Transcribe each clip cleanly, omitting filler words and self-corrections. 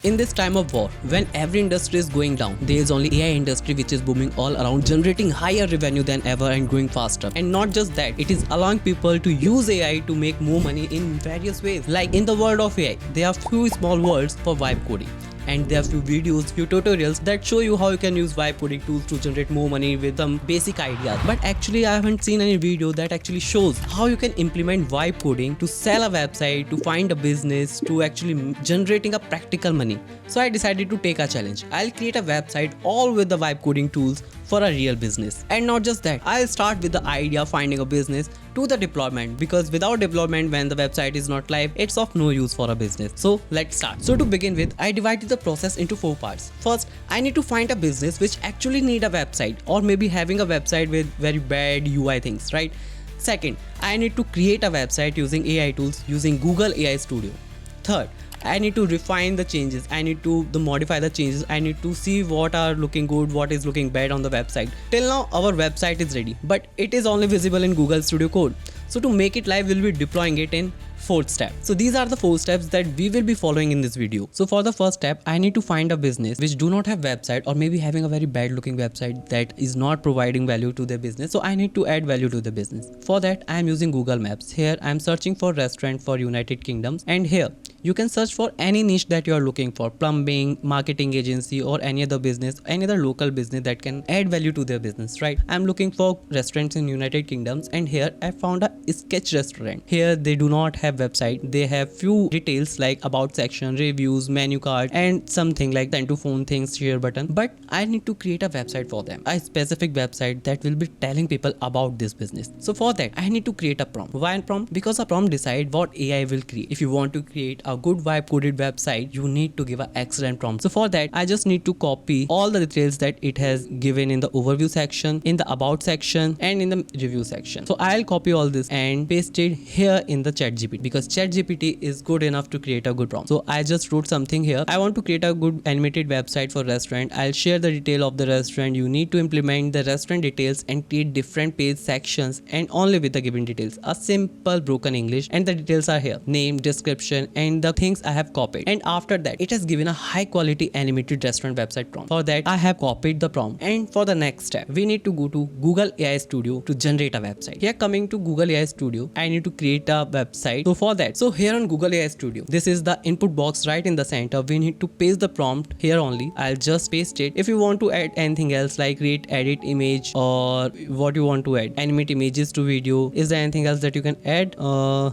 In this time of war, when every industry is going down, there is only AI industry which is booming all around, generating higher revenue than ever and growing faster. And not just that, it is allowing people to use AI to make more money in various ways. Like in the world of AI, there are few small words for vibe coding. And there are few videos, few tutorials that show you how you can use vibe coding tools to generate more money with some basic ideas. But actually I haven't seen any video that actually shows how you can implement vibe coding to sell a website, to find a business, to actually generating a practical money. So I decided to take a challenge. I'll create a website all with the vibe coding tools for a real business. And not just that, I'll start with the idea finding a business to the deployment, because without deployment, when the website is not live, it's of no use for a business. So let's start. So to begin with, I divided the process into 4 parts. First, I need to find a business which actually need a website, or maybe having a website with very bad UI things, right? Second, I need to create a website using AI tools using Google AI Studio. Third, I need to refine the changes. I need to modify the changes. I need to see what are looking good, what is looking bad on the website. Till now, our website is ready, but it is only visible in Google Studio Code. So to make it live, we'll be deploying it in 4th step. So these are the 4 steps that we will be following in this video. So for the first step, I need to find a business which do not have website, or maybe having a very bad looking website that is not providing value to their business. So I need to add value to the business. For that, I am using Google Maps. Here I am searching for restaurant for United Kingdoms, and here you can search for any niche that you are looking for: plumbing, marketing agency, or any other business, any other local business that can add value to their business, right? I'm looking for restaurants in United Kingdoms, and here I found a Sketch restaurant. Here they do not have website. They have few details like about section, reviews, menu card, and something like send to phone things, share button. But I need to create a website for them, a specific website that will be telling people about this business. So for that, I need to create a prompt. Why a prompt? Because a prompt decide what AI will create. If you want to create a good vibe coded website, you need to give an excellent prompt. So for that, I just need to copy all the details that it has given in the overview section, in the about section, and in the review section. So I'll copy all this and paste it here in the ChatGPT, because ChatGPT is good enough to create a good prompt. So I just wrote something here. I want to create a good animated website for restaurant. I'll share the detail of the restaurant. You need to implement the restaurant details and create different page sections, and only with the given details. A simple broken English, and the details are here: name, description, and the things I have copied. And after that, it has given a high quality animated restaurant website prompt. For that, I have copied the prompt. And for the next step, we need to go to Google AI Studio to generate a website. Here, coming to Google AI Studio, I need to create a website. So for that, so here on Google AI Studio, this is the input box right in the center. We need to paste the prompt here only. I'll just paste it. If you want to add anything else like create edit image, or what you want to add, animate images to video, is there anything else that you can add?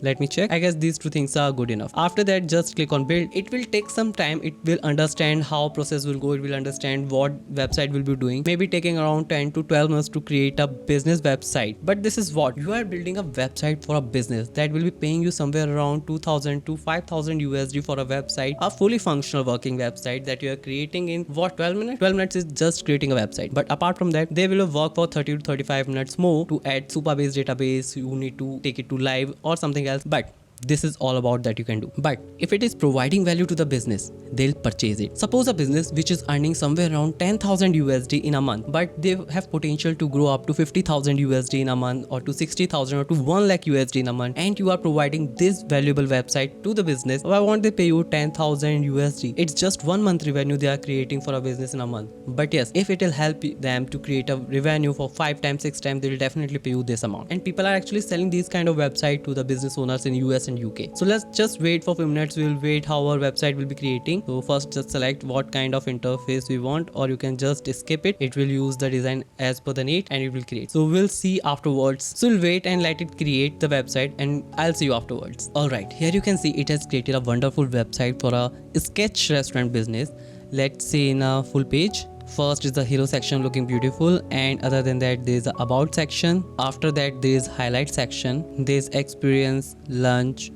Let me check. I guess these 2 things are good enough. After that, just click on build. It will take some time. It will understand how process will go. It will understand what website will be doing. Maybe taking around 10 to 12 months to create a business website. But this is what you are building, a website for a business that will be paying you somewhere around 2000 to 5000 USD for a website, a fully functional working website that you are creating in what, 12 minutes? 12 minutes is just creating a website. But apart from that, they will work for 30 to 35 minutes more to add Supabase database. You need to take it to live or something else. But this is all about that you can do. But if it is providing value to the business, they'll purchase it. Suppose a business which is earning somewhere around 10,000 USD in a month, but they have potential to grow up to 50,000 USD in a month, or to 60,000, or to 1 lakh USD in a month, and you are providing this valuable website to the business. Why won't they pay you 10,000 USD? It's just 1 month revenue they are creating for a business in a month. But yes, if it will help them to create a revenue for 5 times, 6 times, they will definitely pay you this amount. And people are actually selling these kind of website to the business owners in US and UK. So let's just wait for a few minutes. We'll wait how our website will be creating. So first, just select what kind of interface we want, or you can just skip it. It will use the design as per the need, and it will create. So we'll see afterwards. So we'll wait and let it create the website, and I'll see you afterwards. Alright, here you can see it has created a wonderful website for a sketch restaurant business. Let's see in a full page. First is the hero section looking beautiful, and other than that, there is a about section. After that, there is highlight section. There is experience, lunch,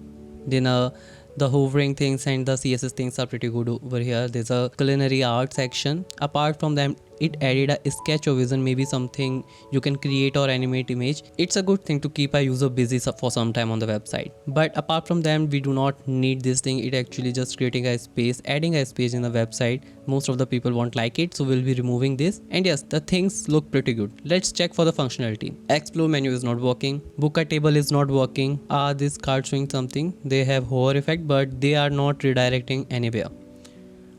dinner. The hovering things and the CSS things are pretty good over here. There's a culinary art section. Apart from them, it added a sketch or vision, maybe something you can create or animate image. It's a good thing to keep a user busy for some time on the website. But apart from them, we do not need this thing. It actually just creating a space, adding a space in the website. Most of the people won't like it, so we'll be removing this. And yes, the things look pretty good. Let's check for the functionality. Explore menu is not working. Book a table is not working. This card showing something. They have hover effect, but they are not redirecting anywhere.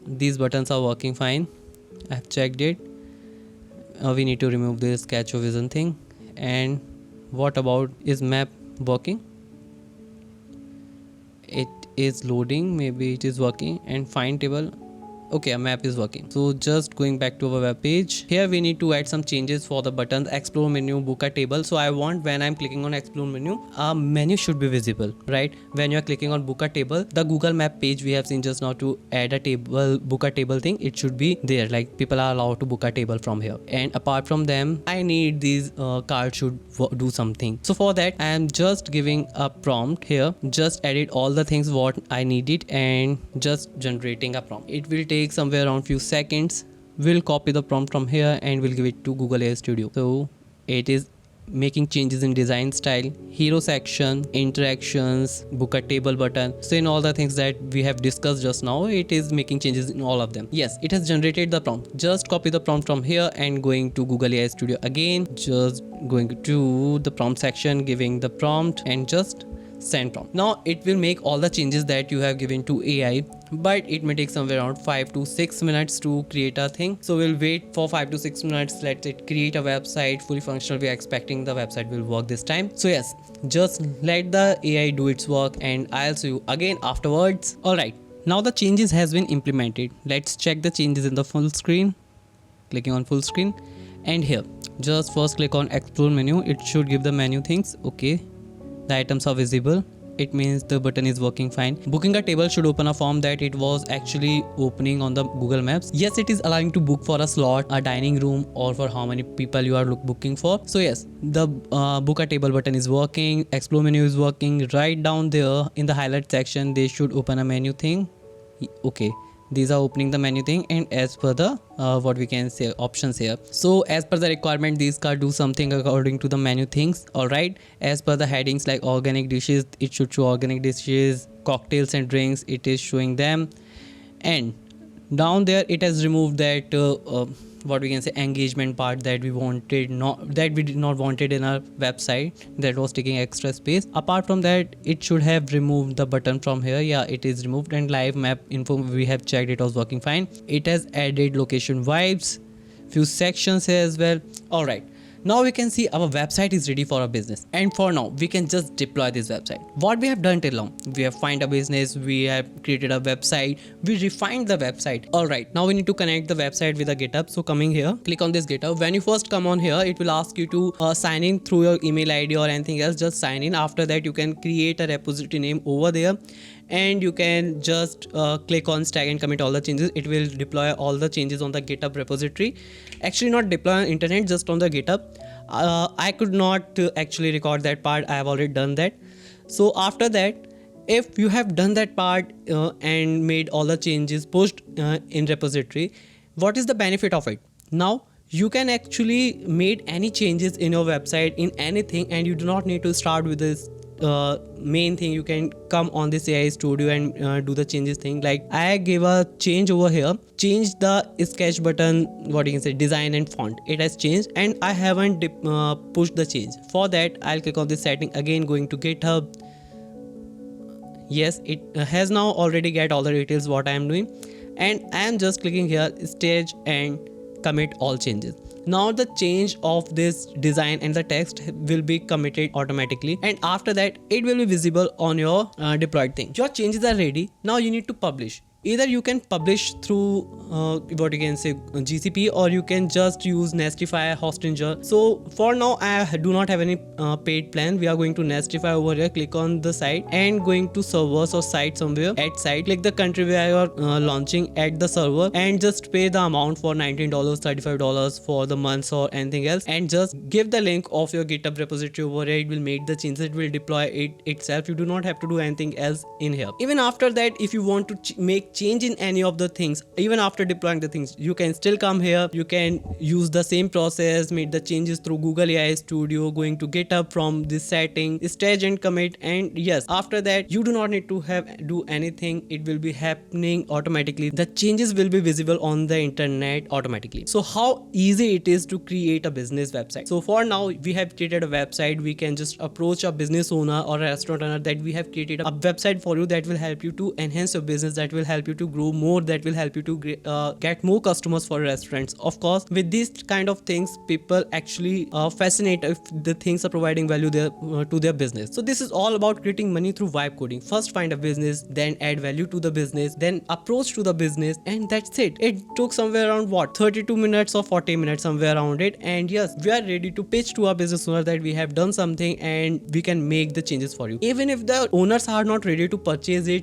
these buttons are working fine. I've checked it. We need to remove this catch of vision thing. And what about, is map working? It is loading, maybe it is working. And find table, okay, a map is working. So just going back to our web page, here we need to add some changes for the buttons. Explore menu, book a table. So I want, when I'm clicking on explore menu, a menu should be visible, right? When you're clicking on book a table, the Google map page we have seen just now, to add a table, book a table thing, it should be there, like people are allowed to book a table from here. And apart from them, I need these cards should do something. So for that, I am just giving a prompt here, just edit all the things what I needed and just generating a prompt. It will take somewhere around few seconds. We'll copy the prompt from here and we'll give it to Google AI Studio. So it is making changes in design style, hero section, interactions, book a table button. So in all the things that we have discussed just now, it is making changes in all of them. Yes, it has generated the prompt. Just copy the prompt from here and going to Google AI Studio again, just going to the prompt section, giving the prompt and just send prompt. Now it will make all the changes that you have given to AI, but it may take somewhere around 5 to 6 minutes to create a thing. So we'll wait for 5 to 6 minutes, let it create a website fully functional. We are expecting the website will work this time. So yes, just let the AI do its work and I'll see you again afterwards. Alright, now the changes has been implemented. Let's check the changes in the full screen. Clicking on full screen, and here just first click on explore menu. It should give the menu things. Okay, the items are visible, it means the button is working fine. Booking a table should open a form that it was actually opening on the Google Maps. Yes, it is allowing to book for a slot, a dining room, or for how many people you are booking for. So yes, the book a table button is working, explore menu is working. Right down there in the highlight section, they should open a menu thing. Okay, these are opening the menu thing, and as per the what we can say options here. So as per the requirement, these cards do something according to the menu things. All right, as per the headings like organic dishes, it should show organic dishes. Cocktails and drinks, it is showing them. And down there it has removed that what we can say engagement part that we wanted, not that we did not wanted in our website, that was taking extra space. Apart from that, it should have removed the button from here. Yeah, it is removed. And live map info, we have checked, it was working fine. It has added location vibes, few sections here as well. All right, now we can see our website is ready for our business, and for now we can just deploy this website. What we have done till now, we have find a business, we have created a website, we refined the website. All right, now we need to connect the website with a GitHub. So coming here, click on this GitHub. When you first come on here, it will ask you to sign in through your email ID or anything else. Just sign in. After that, you can create a repository name over there, and you can just click on stack and commit all the changes. It will deploy all the changes on the GitHub repository. Actually not deploy on internet, just on the GitHub. I could not actually record that part, I have already done that. So after that, if you have done that part and made all the changes, pushed in repository, what is the benefit of it? Now you can actually made any changes in your website, in anything, and you do not need to start with this main thing. You can come on this AI Studio and do the changes thing. Like I gave a change over here, change the sketch button, what you can say, design and font. It has changed and I haven't pushed the change. For that, I'll click on this setting again, going to GitHub. Yes, it has now already get all the details what I am doing, and I am just clicking here stage and commit all changes. Now the change of this design and the text will be committed automatically, and after that it will be visible on your deployed thing. Your changes are ready. Now you need to publish. Either you can publish through what you can say GCP, or you can just use Nestify, Hostinger. So for now I do not have any paid plan. We are going to Nestify over here. Click on the site and going to servers or site somewhere. Add site, click the country where you are launching, add the server, and just pay the amount for $19, $35 for the months or anything else, and just give the link of your GitHub repository over here. It will make the changes, it will deploy it itself. You do not have to do anything else in here. Even after that, if you want to make change in any of the things, even after after deploying the things, you can still come here, you can use the same process, make the changes through Google AI Studio, going to GitHub from this setting, stage and commit, and yes, after that you do not need to do anything. It will be happening automatically. The changes will be visible on the internet automatically. So how easy it is to create a business website. So for now we have created a website. We can just approach a business owner or a restaurant owner that we have created a website for you that will help you to enhance your business, that will help you to grow more, that will help you to get more customers for restaurants. Of course, with these kind of things, people actually fascinate if the things are providing value to their business. So this is all about creating money through vibe coding. First find a business, then add value to the business, then approach to the business, and that's it. It took somewhere around what, 32 minutes or 40 minutes, somewhere around it. And yes, we are ready to pitch to our business owner that we have done something and we can make the changes for you. Even if the owners are not ready to purchase it,